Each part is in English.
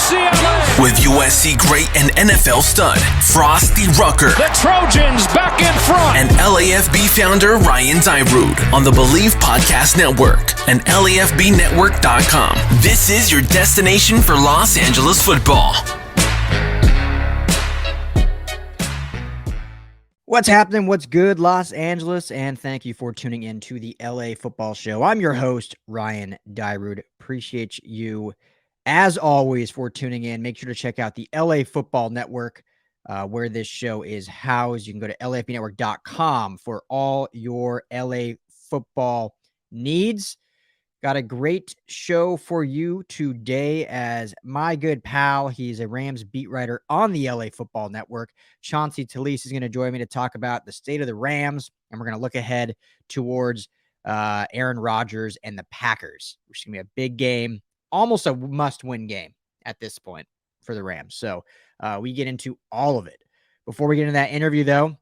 UCLA. With USC great and NFL stud Frosty Rucker. The Trojans back in front. And LAFB founder Ryan Dyrud on the Believe Podcast Network and LAFBnetwork.com. This is your destination for Los Angeles football. What's happening? What's good, Los Angeles? And thank you for tuning in to the LA Football Show. I'm your host, Ryan Dyrud. Appreciate you, as always, for tuning in. Make sure to check out the LA Football Network, where this show is housed. You can go to LAFBnetwork.com for all your LA football needs. Got a great show for you today as my good pal, he's a Rams beat writer on the LA Football Network. Chauncey Telese is going to join me to talk about the state of the Rams, and we're going to look ahead towards Aaron Rodgers and the Packers, which is going to be a big game, almost a must-win game at this point for the Rams. So we get into all of it. Before we get into that interview, though,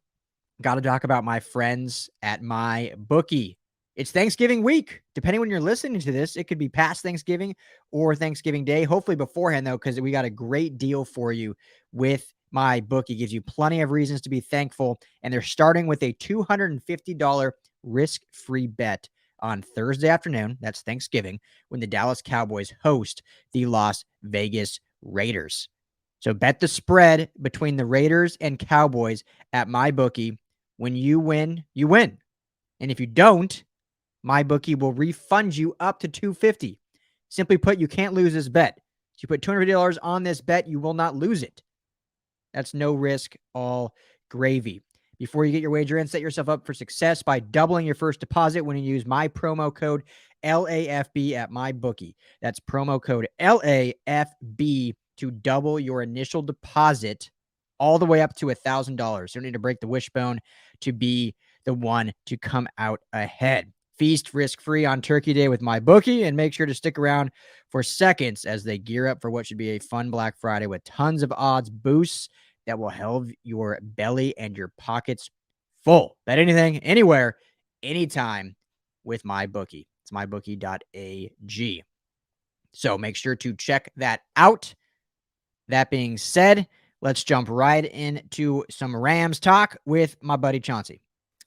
got to talk about my friends at my bookie. It's Thanksgiving week. Depending when you're listening to this, it could be past Thanksgiving or Thanksgiving Day. Hopefully beforehand, though, because we got a great deal for you with my bookie. Gives you plenty of reasons to be thankful. And they're starting with a $250 risk-free bet on Thursday afternoon. That's Thanksgiving, when the Dallas Cowboys host the Las Vegas Raiders. So bet the spread between the Raiders and Cowboys at my bookie. When you win, you win. And if you don't, my bookie will refund you up to $250. Simply put, you can't lose this bet. If you put $250 on this bet, you will not lose it. That's no risk, all gravy. Before you get your wager in, set yourself up for success by doubling your first deposit when you use my promo code LAFB at my bookie. That's promo code LAFB to double your initial deposit all the way up to $1,000. You don't need to break the wishbone to be the one to come out ahead. Feast risk-free on Turkey Day with my bookie, and make sure to stick around for seconds as they gear up for what should be a fun Black Friday with tons of odds boosts that will have your belly and your pockets full. Bet anything, anywhere, anytime with my bookie. It's mybookie.ag. So make sure to check that out. That being said, let's jump right into some Rams talk with my buddy Chauncey.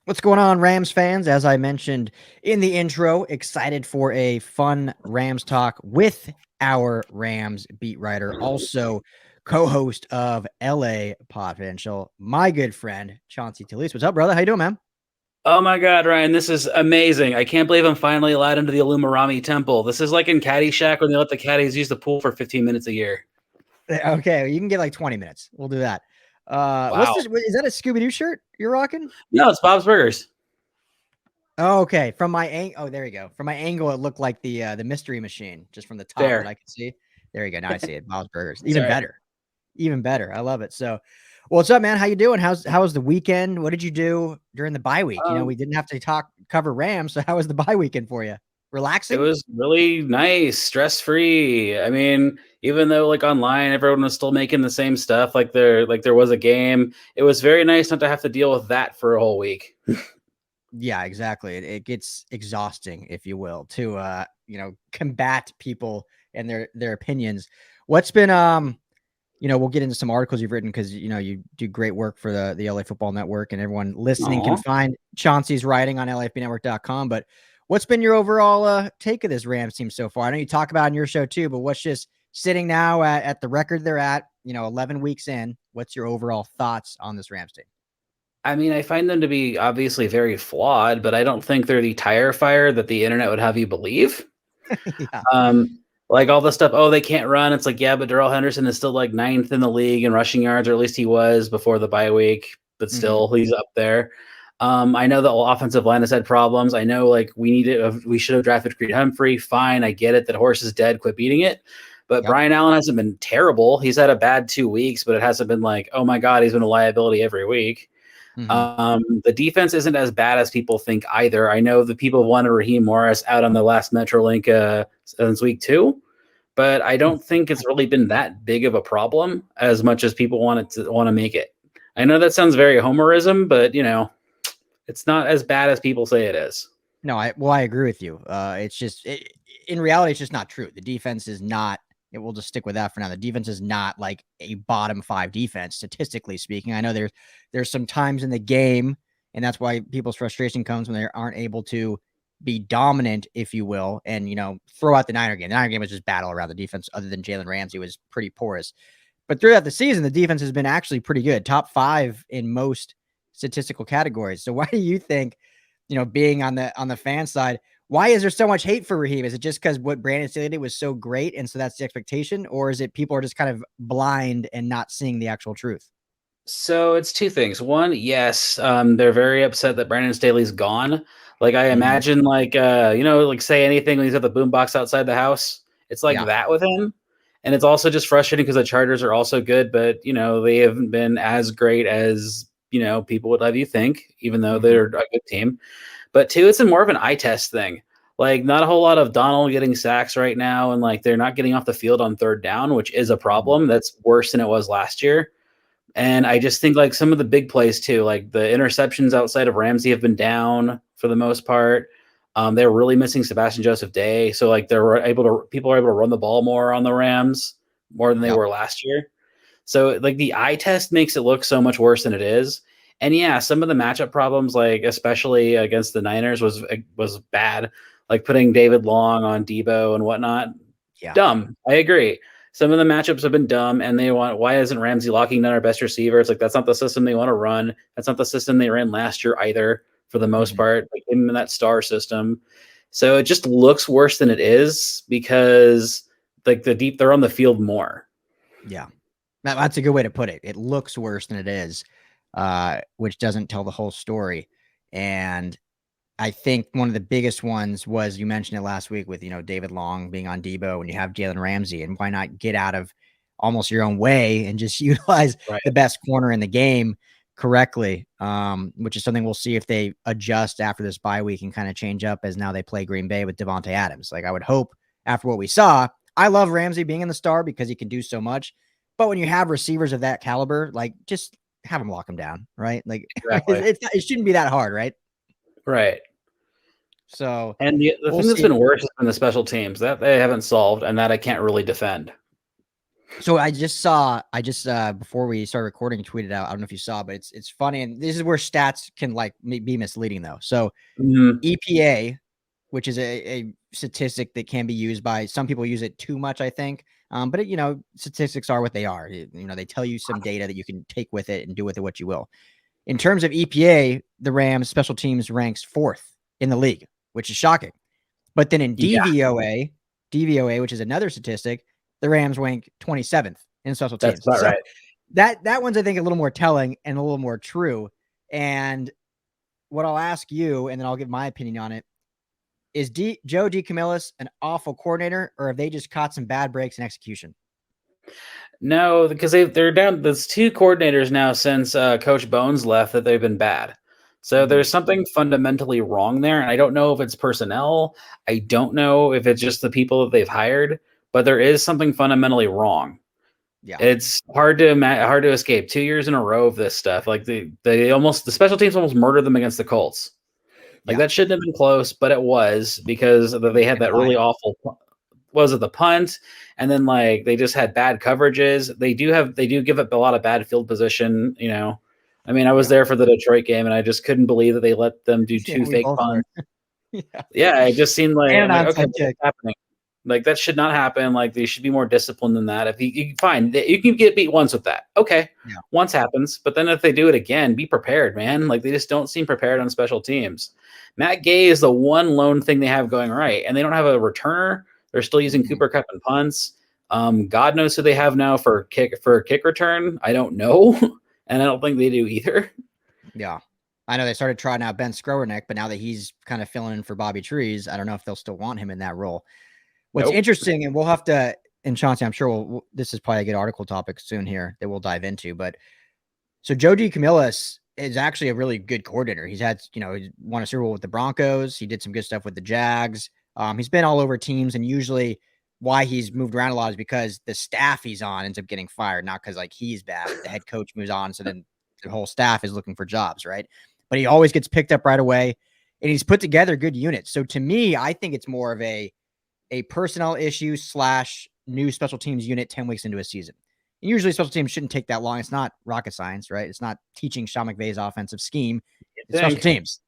What's going on, Rams fans? As I mentioned in the intro, excited for a fun Rams talk with our Rams beat writer, also co-host of LA Podfidential, my good friend, Chauncey Telese. What's up, brother? How you doing, man? Oh my God, Ryan, this is amazing. I can't believe I'm finally allowed into the Illuminati Temple. This is like in Caddyshack when they let the caddies use the pool for 15 minutes a year. Okay, you can get like 20 minutes. We'll do that. Wow. What's this? Is that a Scooby-Doo shirt you're rocking? No, it's Bob's Burgers. Oh, okay. From my angle, there you go. From my angle, it looked like the mystery machine, just from the top that I could see. There you go. Now I see it. Bob's Burgers. Even better. Even better. I love it. So, what's up, man? How you doing? How was the weekend? What did you do during the bye week? We didn't have to cover Rams, so how was the bye weekend for you? Relaxing? It was really nice, stress-free. I mean, even though like online everyone was still making the same stuff, like there was a game, it was very nice not to have to deal with that for a whole week. Yeah, exactly. It gets exhausting, if you will, to combat people and their opinions. What's been we'll get into some articles you've written because you do great work for the LA Football Network, and everyone listening can find Chauncey's writing on LAFBnetwork.com. But what's been your overall take of this Rams team so far? I know you talk about it on your show too, but what's just sitting now at the record they're at, 11 weeks in, what's your overall thoughts on this Rams team? I mean, I find them to be obviously very flawed, but I don't think they're the tire fire that the internet would have you believe. Yeah. Like all the stuff, they can't run. It's like, yeah, but Darrell Henderson is still like 9th in the league in rushing yards, or at least he was before the bye week, but still he's up there. I know the offensive line has had problems. I know like we should have drafted Creed Humphrey. Fine. I get it. That horse is dead. Quit beating it. But Brian Allen hasn't been terrible. He's had a bad 2 weeks, but it hasn't been like, oh my God, he's been a liability every week. The defense isn't as bad as people think either. I know the people wanted Raheem Morris out on the last Metrolink since week 2, but I don't think it's really been that big of a problem as much as people want to make it. I know that sounds very homerism, but it's not as bad as people say it is. No, I agree with you. It's just in reality, it's just not true. The defense is not We'll just stick with that for now. The defense is not like a bottom 5 defense, statistically speaking. I know there's some times in the game, and that's why people's frustration comes when they aren't able to be dominant, if you will, and, throw out the Niner game. The Niner game was just battle around the defense, other than Jalen Ramsey was pretty porous. But throughout the season, the defense has been actually pretty good, top 5 in most statistical categories. So why do you think, being on the fan side, why is there so much hate for Raheem? Is it just because what Brandon Staley did was so great, and so that's the expectation? Or is it people are just kind of blind and not seeing the actual truth? So it's two things. One, yes, they're very upset that Brandon Staley's gone. Like I imagine, like say anything when he's at the boombox outside the house. It's like that with him, and it's also just frustrating because the Chargers are also good, but they haven't been as great as people would have you think, even though they're a good team. But two, it's more of an eye test thing. Like not a whole lot of Donald getting sacks right now, and like they're not getting off the field on third down, which is a problem. That's worse than it was last year. And I just think like some of the big plays too, like the interceptions outside of Ramsey have been down for the most part. They're really missing Sebastian Joseph Day. So like people are able to run the ball more on the Rams more than they were last year. So like the eye test makes it look so much worse than it is. And yeah, some of the matchup problems, like especially against the Niners was bad, like putting David Long on Debo and whatnot. Yeah. Dumb. I agree. Some of the matchups have been dumb, and why isn't Ramsey locking down our best receiver? It's like, that's not the system they want to run. That's not the system they ran last year either, for the most part, like him in that star system. So it just looks worse than it is because like they're on the field more. Yeah. That's a good way to put it. It looks worse than it is, which doesn't tell the whole story. And I think one of the biggest ones was, you mentioned it last week with, David Long being on Debo, and you have Jalen Ramsey, and why not get out of almost your own way and just utilize the best corner in the game correctly, which is something we'll see if they adjust after this bye week and kind of change up as now they play Green Bay with Devontae Adams. Like I would hope after what we saw, I love Ramsey being in the star because he can do so much. But when you have receivers of that caliber, like just have him lock him down, right? Like it shouldn't be that hard, right? Right. So, and the thing that's been worse has been the special teams that they haven't solved, and that I can't really defend. So I just before we started recording, tweeted out, I don't know if you saw, but it's funny, and this is where stats can like be misleading though. So EPA, which is a statistic that can be used by some people, use it too much, I think. But statistics are what they are. They tell you some data that you can take with it and do with it what you will. In terms of EPA, the Rams special teams ranks 4th in the league, which is shocking. But then in DVOA, which is another statistic, the Rams rank 27th in special teams. That's right. That one's, I think, a little more telling and a little more true. And what I'll ask you, and then I'll give my opinion on it, is Joe DeCamillis an awful coordinator, or have they just caught some bad breaks in execution? No, because they're down. There's 2 coordinators now since Coach Bones left that they've been bad. So there's something fundamentally wrong there. And I don't know if it's personnel. I don't know if it's just the people that they've hired, but there is something fundamentally wrong. Yeah. It's hard to escape 2 years in a row of this stuff. Like the special teams almost murdered them against the Colts. Like that shouldn't have been close, but it was because they had that really awful, was it the punt? And then like they just had bad coverages. They do give up a lot of bad field position, I mean, I was there for the Detroit game, and I just couldn't believe that they let them do 2 fake punts. Yeah, it just seemed like, okay, what's happening? Like that should not happen. Like they should be more disciplined than that. If you fine, you can get beat once with that. Okay, once happens, but then if they do it again, be prepared, man. Like they just don't seem prepared on special teams. Matt Gay is the one lone thing they have going right, and they don't have a returner. They're still using Cooper Kupp and punts. God knows who they have now for kick return. I don't know. And I don't think they do either. Yeah. I know they started trying out Ben Skrowerneck, but now that he's kind of filling in for Bobby Trees, I don't know if they'll still want him in that role. What's interesting, and we'll have to, and Chauncey, I'm sure this is probably a good article topic soon here that we'll dive into, but so Joe DeCamillis is actually a really good coordinator. He's had, he won a Super Bowl with the Broncos. He did some good stuff with the Jags. He's been all over teams, and usually why he's moved around a lot is because the staff he's on ends up getting fired, not because like he's bad. The head coach moves on, so then the whole staff is looking for jobs, right? But he always gets picked up right away, and he's put together good units. So to me, I think it's more of a personnel issue / new special teams unit 10 weeks into a season. And usually special teams shouldn't take that long. It's not rocket science, right? It's not teaching Sean McVay's offensive scheme. It's special teams.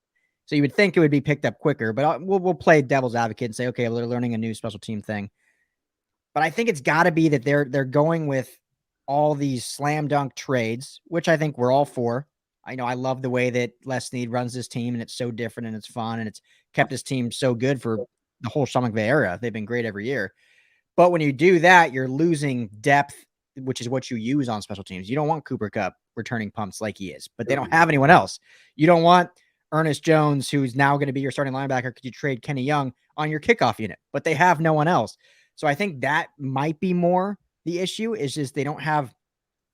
So you would think it would be picked up quicker, but we'll play devil's advocate and say, okay, they're learning a new special team thing. But I think it's got to be that they're going with all these slam dunk trades, which I think we're all for. I know I love the way that Les Snead runs this team, and it's so different and it's fun, and it's kept this team so good for the whole Sean McVay era. They've been great every year. But when you do that, you're losing depth, which is what you use on special teams. You don't want Cooper Kupp returning punts like he is, but they don't have anyone else. You don't want Ernest Jones, who's now going to be your starting linebacker. Could you trade Kenny Young on your kickoff unit? But they have no one else. So I think that might be more the issue, is just they don't have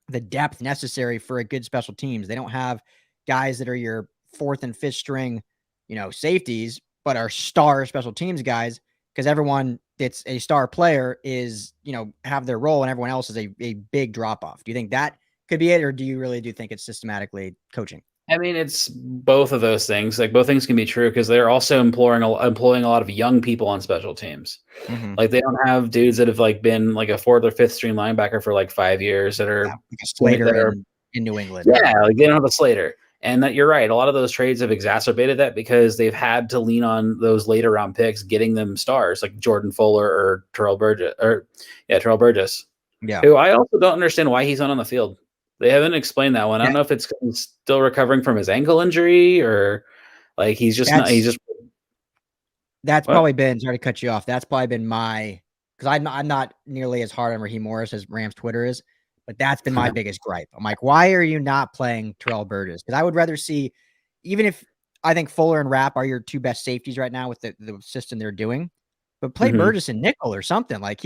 the depth necessary for a good special teams. They don't have guys that are your fourth and fifth string, safeties, but are star special teams guys, because everyone that's a star player is, have their role and everyone else is a big drop off. Do you think that could be it? Or do you really think it's systematically coaching? I mean, it's both of those things. Like both things can be true because they're also employing a lot of young people on special teams. Mm-hmm. Like they don't have dudes that have like been like a fourth or fifth string linebacker for like 5 years that are like a Slater in New England. Yeah, like they don't have a Slater. And that you're right. A lot of those trades have exacerbated that because they've had to lean on those later round picks, getting them stars like Jordan Fuller or Terrell Burgess. Yeah. Who I also don't understand why he's not on the field. They haven't explained that one. I don't know if it's still recovering from his ankle injury or like he's just not. That's probably been, sorry to cut you off. That's probably been because I'm not nearly as hard on Raheem Morris as Rams Twitter is, but that's been my biggest gripe. I'm like, why are you not playing Terrell Burgess? Because I would rather see, even if I think Fuller and Rapp are your two best safeties right now with the system they're doing, but play Burgess and nickel or something. Like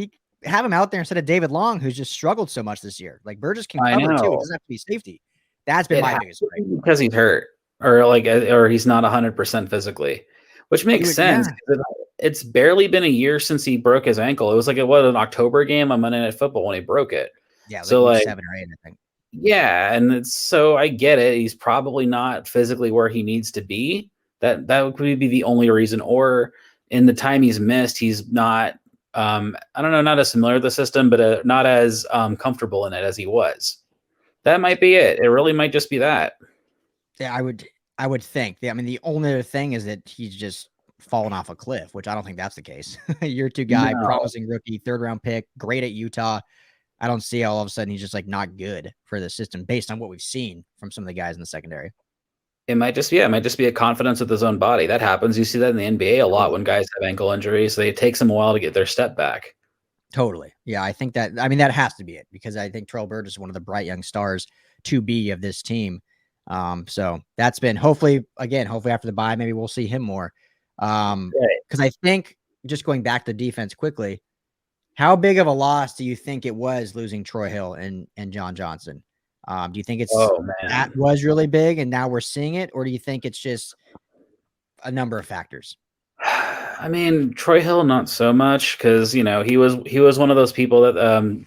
have him out there instead of David Long, who's just struggled so much this year. Like Burgess can cover too. It doesn't have to be safety. That's been my biggest gripe. Because he's hurt or he's not 100% physically, which makes sense. Yeah. It's barely been a year since he broke his ankle. It was like an October game on Monday Night Football when he broke it. Yeah, so like 7 or 8, I think. Yeah, and so I get it. He's probably not physically where he needs to be. That would be the only reason. Or in the time he's missed, he's not. I don't know, not as familiar with the system, but not as comfortable in it as he was. That might be it. It really might just be that. Yeah, I would think. I mean, the only other thing is that he's just fallen off a cliff, which I don't think that's the case. Year 2 guy, promising rookie, 3rd round pick, great at Utah. I don't see how all of a sudden he's just like not good for the system based on what we've seen from some of the guys in the secondary. It might just be a confidence with his own body. That happens. You see that in the NBA a lot when guys have ankle injuries. It takes them a while to get their step back. Totally. Yeah, I think that has to be it, because I think Terrell Burgess is one of the bright young stars to be of this team. So that's been hopefully after the bye, maybe we'll see him more. Because I think, just going back to defense quickly, how big of a loss do you think it was losing Troy Hill and John Johnson? Do you think that was really big and now we're seeing it, or do you think it's just a number of factors? I mean, Troy Hill, not so much, because he was one of those people that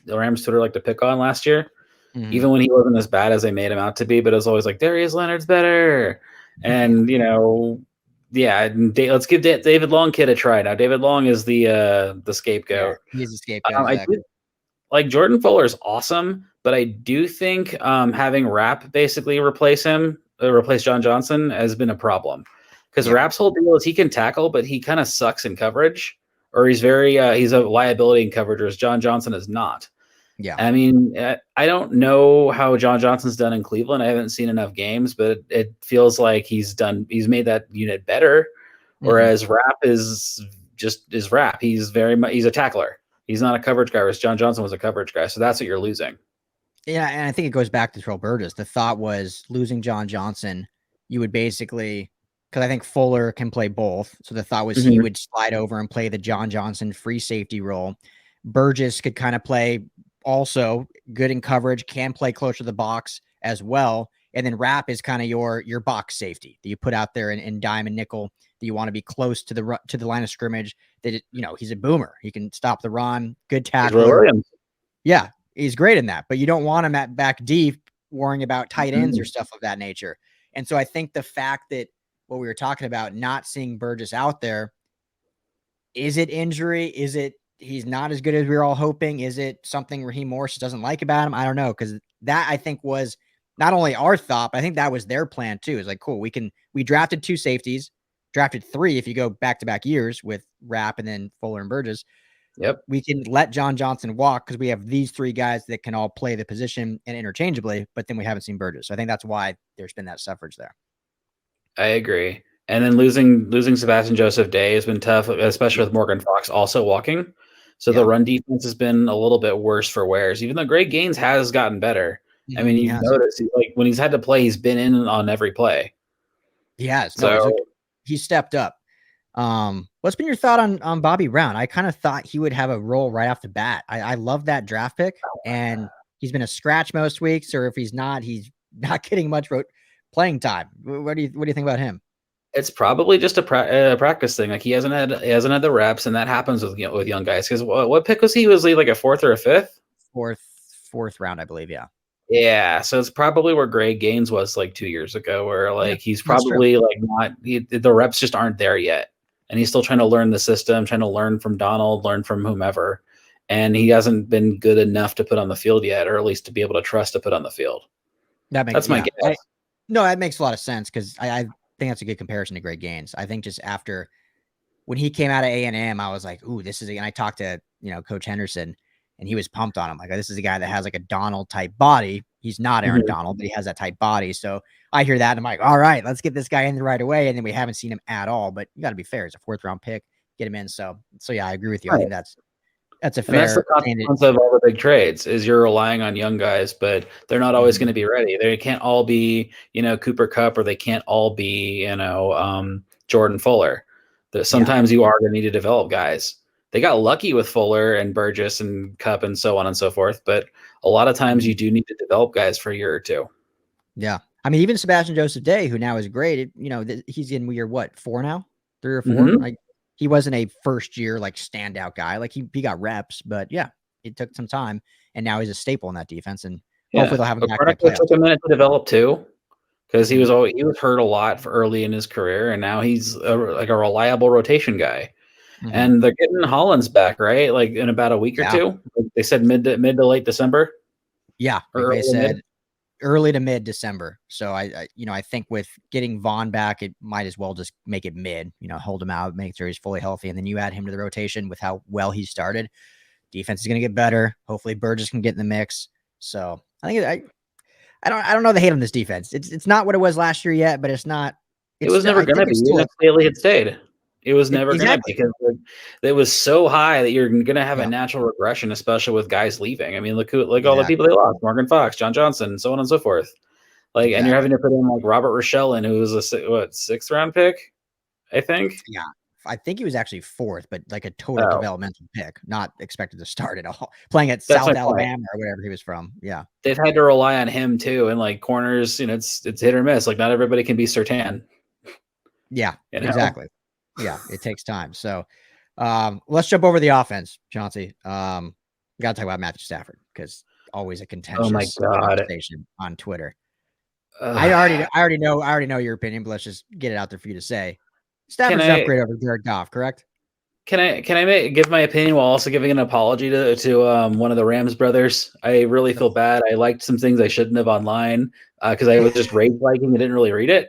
the Rams Twitter liked to pick on last year, even when he wasn't as bad as they made him out to be. But it was always like Darius Leonard's better, and let's give David Long kid a try. Now David Long is the scapegoat. Yeah, he's the scapegoat. Exactly. Like Jordan Fuller is awesome, but I do think having Rapp basically replace John Johnson has been a problem. Because Rapp's whole deal is he can tackle, but he kind of sucks in coverage, or he's a liability in coverage, whereas John Johnson is not. Yeah. I mean, I don't know how John Johnson's done in Cleveland. I haven't seen enough games, but it feels like he's made that unit better. Whereas Rapp is Rapp. He's a tackler. He's not a coverage guy, whereas John Johnson was a coverage guy. So that's what you're losing. Yeah, and I think it goes back to Terrell Burgess. The thought was losing John Johnson, you would basically, because I think Fuller can play both. So the thought was he would slide over and play the John Johnson free safety role. Burgess could kind of play also good in coverage, can play closer to the box as well. And then Rapp is kind of your box safety that you put out there in dime and nickel, that you want to be close to the line of scrimmage. That he's a boomer. He can stop the run. Good tackler. Yeah, he's great in that. But you don't want him back deep worrying about tight ends or stuff of that nature. And so I think the fact that what we were talking about, not seeing Burgess out there, is it injury? Is it he's not as good as we were all hoping. Is it something Raheem Morris doesn't like about him? I don't know, because that I think was not only our thought, but I think that was their plan too. It's like, cool, we drafted 2 safeties, drafted 3 if you go back-to-back years with Rapp and then Fuller and Burgess. Yep. We can let John Johnson walk because we have these 3 guys that can all play the position and interchangeably, but then we haven't seen Burgess. So I think that's why there's been that suffrage there. I agree. And then losing Sebastian Joseph Day has been tough, especially with Morgan Fox also walking. So the run defense has been a little bit worse for Wares, even though Greg Gaines has gotten better. I mean, you've noticed like when he's had to play, he's been in on every play. He has. So he stepped up. What's been your thought on Bobby Brown? I kind of thought he would have a role right off the bat. I love that draft pick, and he's been a scratch most weeks, or if he's not getting much playing time. What do you think about him? It's probably just a practice thing. Like he hasn't had the reps, and that happens with young guys. Because what pick was he? Was he like a 4th or a 5th? Fourth round, I believe. Yeah. Yeah, so it's probably where Greg Gaines was like 2 years ago, where like he's probably like the reps just aren't there yet, and he's still trying to learn the system, trying to learn from Donald, learn from whomever, and he hasn't been good enough to put on the field yet, or at least to be able to trust to put on the field. That's my guess. No, that makes a lot of sense because I think that's a good comparison to Greg Gaines. I think just after when he came out of A&M, I was like, ooh, this is, and I talked to, Coach Henderson, and he was pumped on him. Like, this is a guy that has like a Donald type body. He's not Aaron Donald, but he has that type body. So I hear that and I'm like, all right, let's get this guy in right away. And then we haven't seen him at all, but you got to be fair. It's a 4th round pick, get him in. So yeah, I agree with you. Right. I think that's a fair. And that's the consequence of all the big trades is you're relying on young guys, but they're not always going to be ready. They can't all be, Cooper Kupp, or they can't all be, Jordan Fuller. Sometimes you are going to need to develop guys. They got lucky with Fuller and Burgess and Kupp and so on and so forth, but a lot of times you do need to develop guys for a year or 2. Yeah. I mean, even Sebastian Joseph Day, who now is great, he's in year 4 now? 3 or 4? Like, he wasn't a first year like standout guy. Like he got reps, but yeah, it took some time, and now he's a staple in that defense. And hopefully they'll have him back. It took a minute to develop too, because he was hurt a lot for early in his career, and now he's a reliable rotation guy. And they're getting Hollins back, right? Like in about a week or 2. Like they said mid to late December. Yeah, they said early to mid December. So I think with getting Vaughn back, it might as well just make it mid. Hold him out, make sure he's fully healthy, and then you add him to the rotation with how well he started. Defense is going to get better. Hopefully, Burgess can get in the mix. So I think I don't know the hate on this defense. It's not what it was last year yet, but it's not. It was never going to be. If Staley had stayed. It was never going to be because it was so high that you're going to have a natural regression, especially with guys leaving. I mean, look all the people they lost: Morgan Fox, John Johnson, so on and so forth. Like, and you're having to put in like Robert Rochelle in, who was a 6th round pick, I think. Yeah, I think he was actually 4th, but like a total developmental pick, not expected to start at all. Playing at South Alabama or whatever he was from. Yeah, they've had to rely on him too, and like corners, it's hit or miss. Like not everybody can be Surtain. Yeah, exactly. Yeah, it takes time. So let's jump over the offense, Chauncey. Got to talk about Matthew Stafford because always a contentious conversation on Twitter. I already know your opinion, but let's just get it out there for you to say. Stafford's an upgrade over Jared Goff, correct? Can I give my opinion while also giving an apology to one of the Rams brothers? I really feel bad. I liked some things I shouldn't have online because I was just rage liking. I didn't really read it.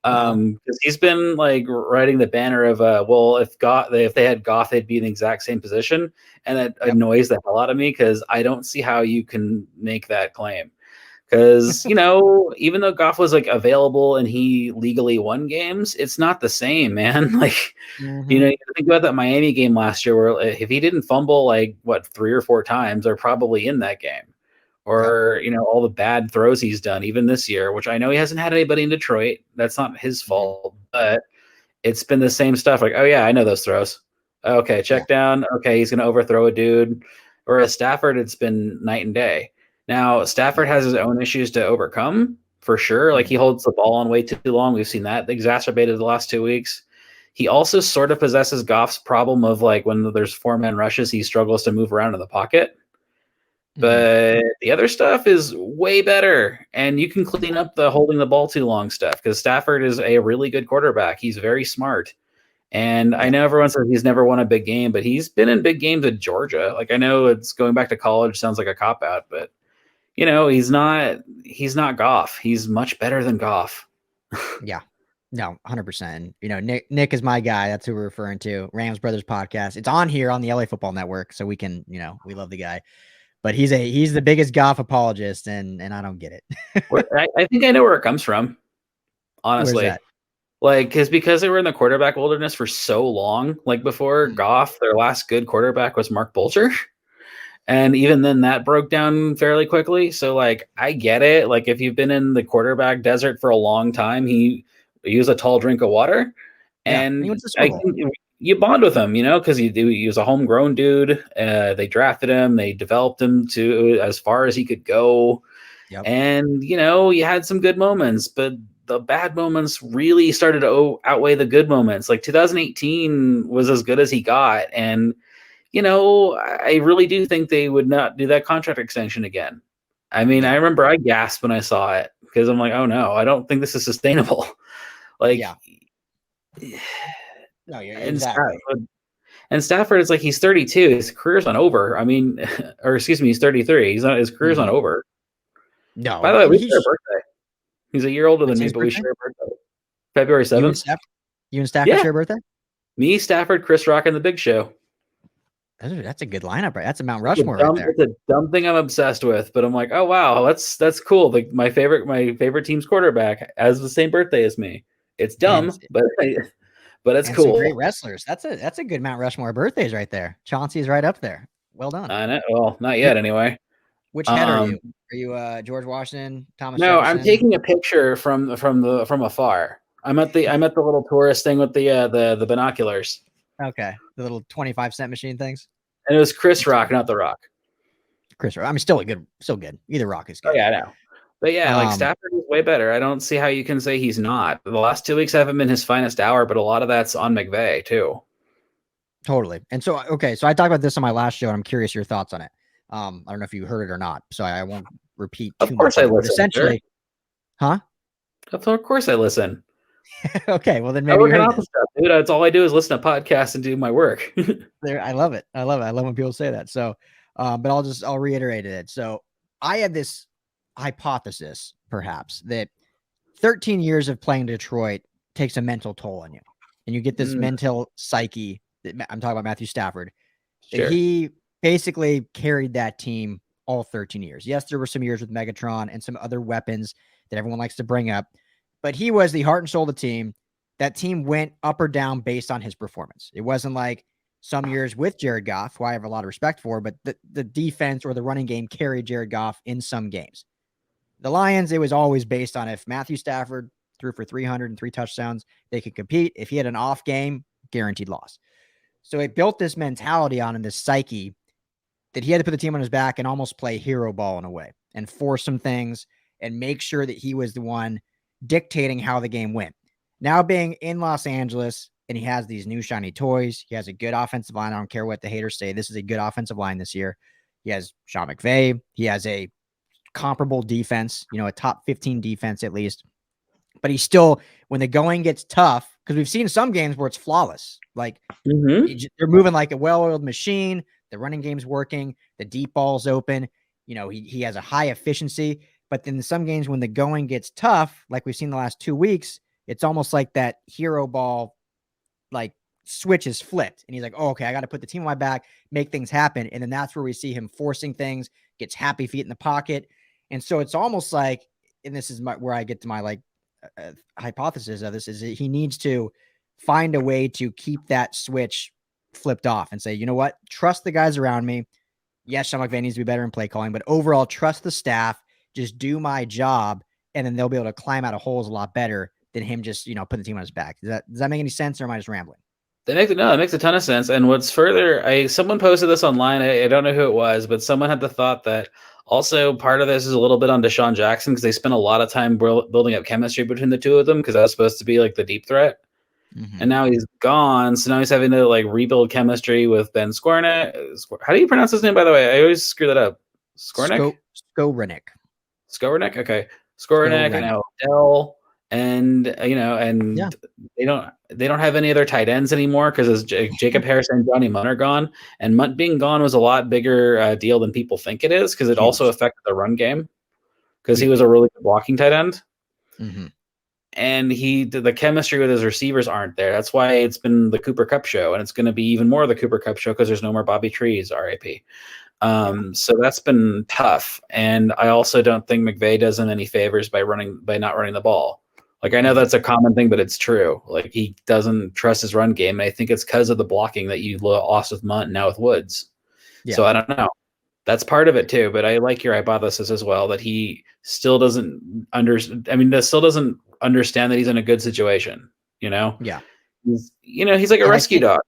Because he's been like writing the banner of if they had Goff, they'd be in the exact same position, and that annoys the hell out of me because I don't see how you can make that claim. Because even though Goff was like available and he legally won games, it's not the same, man. Like you think about that Miami game last year, where if he didn't fumble 3 or 4 times, they're probably in that game. Or, all the bad throws he's done, even this year, which I know he hasn't had anybody in Detroit. That's not his fault, but it's been the same stuff. Like, oh, yeah, I know those throws. Okay, check down. Okay, he's going to overthrow a dude. Whereas Stafford, it's been night and day. Now, Stafford has his own issues to overcome, for sure. Like, he holds the ball on way too long. We've seen that exacerbated the last 2 weeks. He also sort of possesses Goff's problem of, when there's 4-man rushes, he struggles to move around in the pocket. But the other stuff is way better, and you can clean up the holding the ball too long stuff because Stafford is a really good quarterback. He's very smart, And I know everyone says he's never won a big game, but he's been in big games at Georgia. Like, I know it's going back to college sounds like a cop out, but he's not Goff. He's much better than Goff. Yeah. No, 100%. Nick is my guy. That's who we're referring to. Rams Brothers podcast. It's on here on the LA Football Network, so we can, we love the guy. But he's the biggest Goff apologist, and I don't get it. I think I know where it comes from, honestly. Where's that? Like, because they were in the quarterback wilderness for so long. Like, before Goff, their last good quarterback was Mark Bolger. And even then that broke down fairly quickly. So, like, I get it. Like, if you've been in the quarterback desert for a long time, he was a tall drink of water. And he went to the Super Bowl. I think you bond with him, because he was a homegrown dude. They drafted him. They developed him to as far as he could go. Yep. And, you had some good moments, but the bad moments really started to outweigh the good moments. Like, 2018 was as good as he got. And, I really do think they would not do that contract extension again. I mean, I remember I gasped when I saw it because I'm like, oh no, I don't think this is sustainable. Like, no, exactly. And Stafford is like, he's 32. His career's not over. I mean, or excuse me, he's 33. His career's not over. No. By the way, we share a birthday. He's a year older than me, but we share a birthday. February 7th. You and Stafford share a birthday? Me, Stafford, Chris Rock, and The Big Show. That's a good lineup, right? That's a Mount Rushmore right there. It's a dumb thing I'm obsessed with, but I'm like, oh wow, that's cool. Like, my favorite team's quarterback has the same birthday as me. It's dumb, but it's cool. Some great wrestlers. That's a good Mount Rushmore birthdays right there. Chauncey's right up there. Well done. I know. Well, not yet anyway. Which head are you? Are you George Washington, Thomas No, Jefferson? I'm taking a picture from afar. I'm at the little tourist thing with the binoculars. Okay, the little 25-cent machine things. And it was Chris Rock, not The Rock. Chris Rock. I mean, still good. Either Rock is good. Oh yeah, I know. But yeah, like, Stafford is way better. I don't see how you can say he's not. The last 2 weeks haven't been his finest hour, but a lot of that's on McVay too. Totally. And so, okay, so I talked about this on my last show, and I'm curious your thoughts on it. I don't know if you heard it or not, so I won't repeat too much. Of course I listen. Essentially, huh? Of course I listen. Okay, well then maybe you heard stuff, dude. That's all I do is listen to podcasts and do my work. I love it. I love when people say that. So, but I'll reiterate it. So I had this hypothesis, perhaps, that 13 years of playing Detroit takes a mental toll on you, and you get this mental psyche. I'm talking about Matthew Stafford. Sure. That he basically carried that team all 13 years. Yes, there were some years with Megatron and some other weapons that everyone likes to bring up, but he was the heart and soul of the team. That team went up or down based on his performance. It wasn't like some years with Jared Goff, who I have a lot of respect for, but the defense or the running game carried Jared Goff in some games. The Lions, it was always based on if Matthew Stafford threw for 303 touchdowns, they could compete. If he had an off game, guaranteed loss. So it built this mentality on him, this psyche, that he had to put the team on his back and almost play hero ball in a way and force some things and make sure that he was the one dictating how the game went. Now being in Los Angeles, and he has these new shiny toys. He has a good offensive line. I don't care what the haters say. This is a good offensive line this year. He has Sean McVay. He has a comparable defense, a top 15 defense at least. But he's still, when the going gets tough, because we've seen some games where it's flawless. Like, they're moving like a well-oiled machine. The running game's working. The deep ball's open. He has a high efficiency. But then in some games when the going gets tough, like we've seen the last 2 weeks, it's almost like that hero ball, like, switch is flipped. And he's like, oh, okay, I got to put the team on my back, make things happen. And then that's where we see him forcing things, gets happy feet in the pocket. And so it's almost like, and this is where I get to my hypothesis of this, is that he needs to find a way to keep that switch flipped off and say, you know what, trust the guys around me. Yes, Sean McVay needs to be better in play calling, but overall trust the staff, just do my job. And then they'll be able to climb out of holes a lot better than him just, putting the team on his back. Does that make any sense, or am I just rambling? It makes a ton of sense. And what's further, someone posted this online. I don't know who it was, but someone had the thought that also part of this is a little bit on Deshaun Jackson, because they spent a lot of time building up chemistry between the two of them, because that was supposed to be like the deep threat. And now he's gone, so now he's having to rebuild chemistry with Ben Skowronek. How do you pronounce his name, by the way? I always screw that up. Skowronek? Skowronek. Skowronek? Okay. Skowronek and Odell. And Yeah. they don't have any other tight ends anymore because Jacob Harris and Johnny Munn are gone, and Munt being gone was a lot bigger deal than people think it is because it also Huge. affected the run game because he was Huge. a really good blocking tight end, Mm-hmm. and the chemistry with his receivers aren't there. That's why it's been the Cooper Cup show, and it's going to be even more of the Cooper Cup show because there's no more Bobby Trees, RIP. So that's been tough, and I also don't think McVay does him any favors by not running the ball. Like, I know that's a common thing, but it's true. Like, he doesn't trust his run game, and I think it's because of the blocking that you lost with Munt and now with Woods. Yeah. So I don't know. That's part of it too, but I like your hypothesis as well that he still doesn't still doesn't understand that he's in a good situation. Yeah. He's like a rescue dog.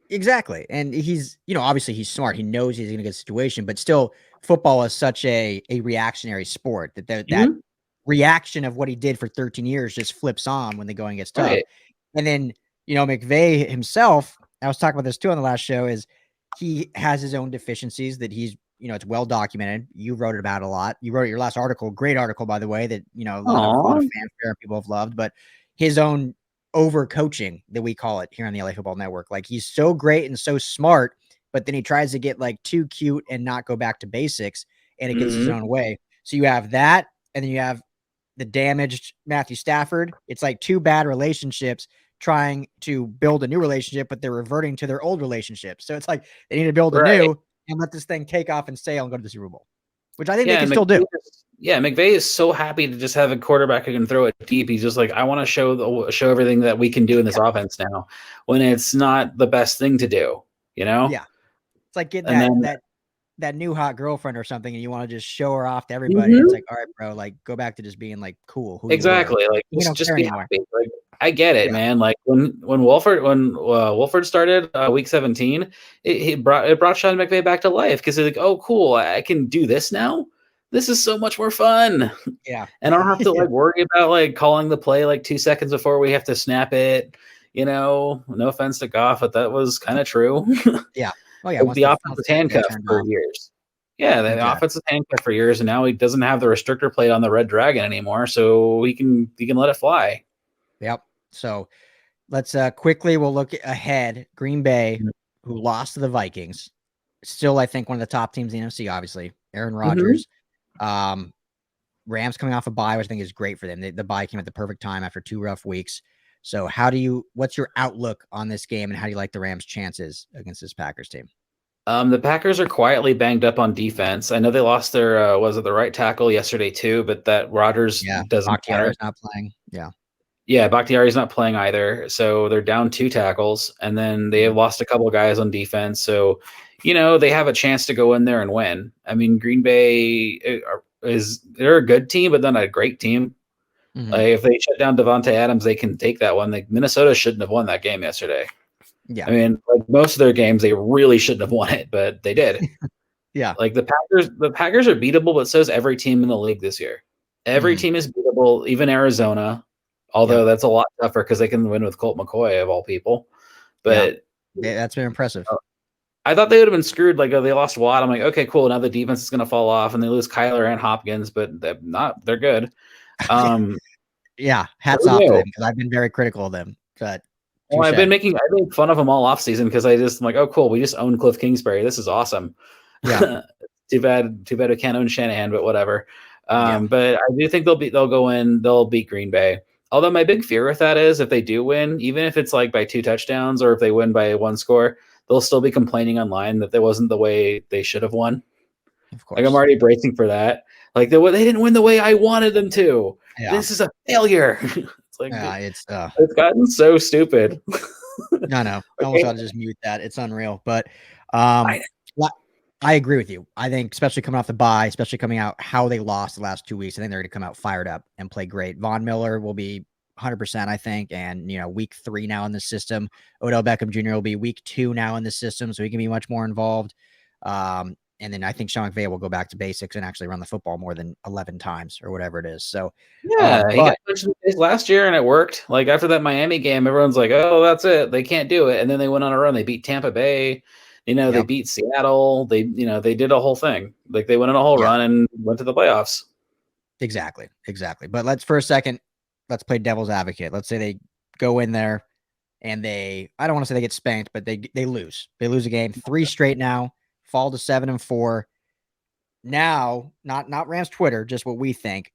Exactly. And he's, obviously he's smart. He knows he's in a good situation, but still football is such a reactionary sport that reaction of what he did for 13 years just flips on when the going gets tough. Right. And then, McVay himself, I was talking about this too on the last show, is he has his own deficiencies that he's, it's well documented. You wrote about a lot. You wrote your last article, great article, by the way, that, a lot of fanfare people have loved, but his own overcoaching that we call it here on the LA Football Network. Like, he's so great and so smart, but then he tries to get like too cute and not go back to basics, and it gets his own way. So you have that, and then you have the damaged Matthew Stafford. It's like two bad relationships trying to build a new relationship, but they're reverting to their old relationship. So it's like they need to build a new and let this thing take off and sail and go to the Super Bowl, which I think they can still do. McVay is so happy to just have a quarterback who can throw it deep. He's just like, I want to show everything that we can do in this offense now, when it's not the best thing to do, Yeah. It's like getting that new hot girlfriend or something, and you want to just show her off to everybody. It's like, all right, bro, like, go back to just being like cool. Exactly. Like, we don't just care be anymore. happy. Like, I get it, man. Like when Wolford started week 17, it brought Sean McVay back to life because he's like, oh, cool, I can do this now. This is so much more fun. Yeah. And I don't have to like worry about like calling the play like 2 seconds before we have to snap it. No offense to Goff, but that was kind of true. Yeah. Oh yeah. The offense was handcuffed for years. Yeah, the offense is handcuffed for years, and now he doesn't have the restrictor plate on the Red Dragon anymore, so he can let it fly. Yep. So let's we'll look ahead. Green Bay, who lost to the Vikings, still I think one of the top teams in the NFC. Obviously, Aaron Rodgers. Rams coming off a bye, which I think is great for them. The bye came at the perfect time after 2 rough weeks. So what's your outlook on this game, and how do you like the Rams' chances against this Packers team? The Packers are quietly banged up on defense. I know they lost their was it the right tackle yesterday too, but that Rodgers doesn't matter. Not playing. Yeah, Bakhtiari's not playing either. So they're down 2 tackles, and then they have lost a couple of guys on defense. So, they have a chance to go in there and win. I mean, Green Bay they're a good team, but they're not a great team. Like, if they shut down Devontae Adams, they can take that one. Like, Minnesota shouldn't have won that game yesterday. Yeah. I mean, like most of their games, they really shouldn't have won it, but they did. Yeah. Like the Packers are beatable, but so is every team in the league this year. Every team is beatable, even Arizona, although that's a lot tougher because they can win with Colt McCoy of all people. But that's been impressive. I thought they would have been screwed. Like, they lost Watt. I'm like, okay, cool. Now the defense is going to fall off, and they lose Kyler and Hopkins, but they're not. They're good. Yeah, hats off to them because I've been very critical of them. But I've made fun of them all off season because I'm like, oh, cool, we just own Cliff Kingsbury. This is awesome. Yeah. Too bad we can't own Shanahan, but whatever. But I do think they'll beat Green Bay. Although my big fear with that is if they do win, even if it's like by 2 touchdowns or if they win by 1 score, they'll still be complaining online that wasn't the way they should have won. Of course. Like, I'm already bracing for that. Like, they didn't win the way I wanted them to. Yeah. This is a failure. It's like, it's gotten so stupid. No. I almost got to just mute that. It's unreal. But I agree with you. I think especially coming off the bye, especially coming out how they lost the last 2 weeks, I think they're going to come out fired up and play great. Von Miller will be 100%, I think. And, week 3 now in the system. Odell Beckham Jr. will be week 2 now in the system, so he can be much more involved. And then I think Sean McVay will go back to basics and actually run the football more than 11 times or whatever it is. So he got punched in the face last year and it worked. Like, after that Miami game, everyone's like, oh, that's it. They can't do it. And then they went on a run. They beat Tampa Bay. They beat Seattle. They did a whole thing. Like, they went on a whole run and went to the playoffs. Exactly. But let's for a second let's play devil's advocate. Let's say they go in there and I don't want to say they get spanked, but they lose. They lose a game 3 straight now, fall to 7-4. Now, not Rams Twitter, just what we think.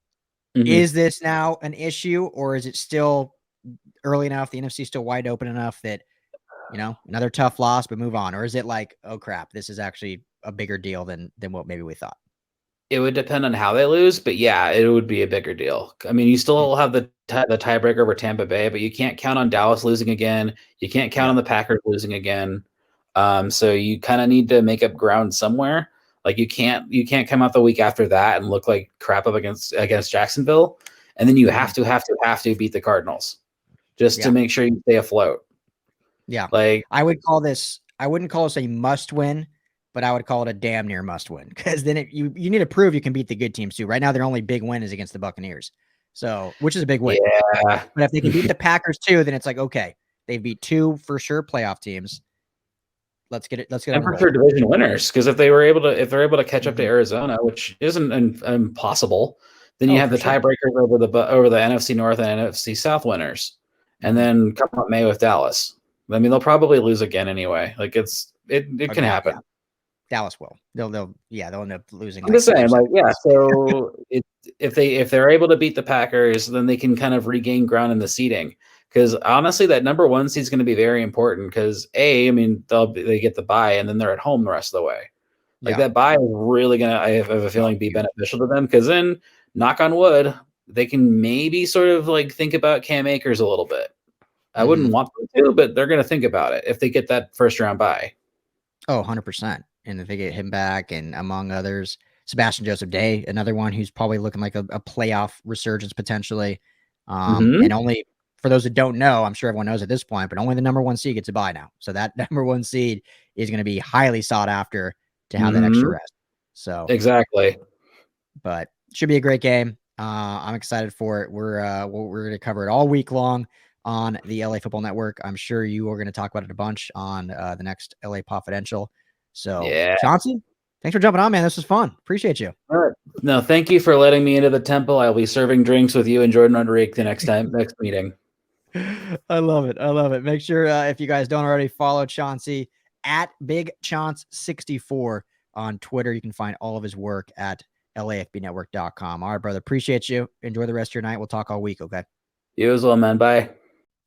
Is this now an issue, or is it still early enough? The NFC still wide open enough that, another tough loss, but move on? Or is it like, oh crap, this is actually a bigger deal than what maybe we thought? It would depend on how they lose, but yeah, it would be a bigger deal. I mean, you still have the tiebreaker over Tampa Bay, but you can't count on Dallas losing again. You can't count on the Packers losing again. So you kind of need to make up ground somewhere. Like you can't come out the week after that and look like crap up against Jacksonville, and then you have to beat the Cardinals just to make sure you stay afloat. Yeah, like I would call this. I wouldn't call this a must win, but I would call it a damn near must win, because then you need to prove you can beat the good teams too. Right now, their only big win is against the Buccaneers, which is a big win. Yeah, but if they can beat the Packers too, then it's like, okay, they beat 2 for sure playoff teams. Let's get it. And for sure division winners, because if they're able to catch up to Arizona, which isn't impossible, then you have the tiebreakers over the NFC North and NFC South winners, and then come up May with Dallas. I mean, they'll probably lose again anyway. Like it can happen. Yeah. Dallas will. They'll end up losing. I'm just saying, So if they're able to beat the Packers, then they can kind of regain ground in the seeding. Because honestly, that number 1 seed is going to be very important. Because they get the bye, and then they're at home the rest of the way. Like that bye is really going to, I have a feeling, be beneficial to them. Because then, knock on wood, they can maybe sort of like think about Cam Akers a little bit. I wouldn't want them to, but they're going to think about it if they get that first round bye. Oh, 100%. And if they get him back, and among others, Sebastian Joseph Day, another one who's probably looking like a playoff resurgence potentially. And only for those that don't know, I'm sure everyone knows at this point, but only the number 1 seed gets a bye now. So that number 1 seed is going to be highly sought after to have that extra rest. So exactly. But should be a great game. I'm excited for it. We're going to cover it all week long on the LA Football Network. I'm sure you are going to talk about it a bunch on the next LA Podfidential. So, Chauncey, thanks for jumping on, man. This was fun. Appreciate you. All right. No, thank you for letting me into the temple. I'll be serving drinks with you and Jordan Rodriguez the next meeting. I love it. Make sure, if you guys don't already, follow Chauncey at BigChaunce64 on Twitter. You can find all of his work at LAFBnetwork.com. All right, brother. Appreciate you. Enjoy the rest of your night. We'll talk all week, okay? You as well, man. Bye.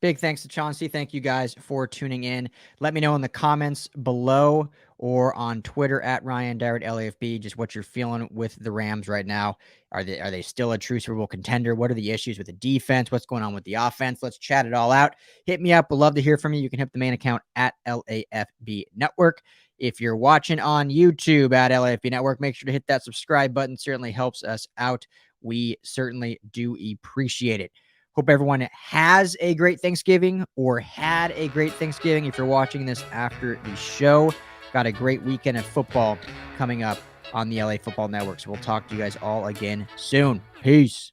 Big thanks to Chauncey. Thank you guys for tuning in. Let me know in the comments below or on Twitter at Ryan Dyrud LAFB just what you're feeling with the Rams right now. Are they still a true Super Bowl contender? What are the issues with the defense? What's going on with the offense? Let's chat it all out. Hit me up. We'd love to hear from you. You can hit the main account at LAFB Network. If you're watching on YouTube at LAFB Network, make sure to hit that subscribe button. Certainly helps us out. We certainly do appreciate it. Hope everyone has a great Thanksgiving or had a great Thanksgiving. If you're watching this after the show, got a great weekend of football coming up on the LA Football Network. So we'll talk to you guys all again soon. Peace.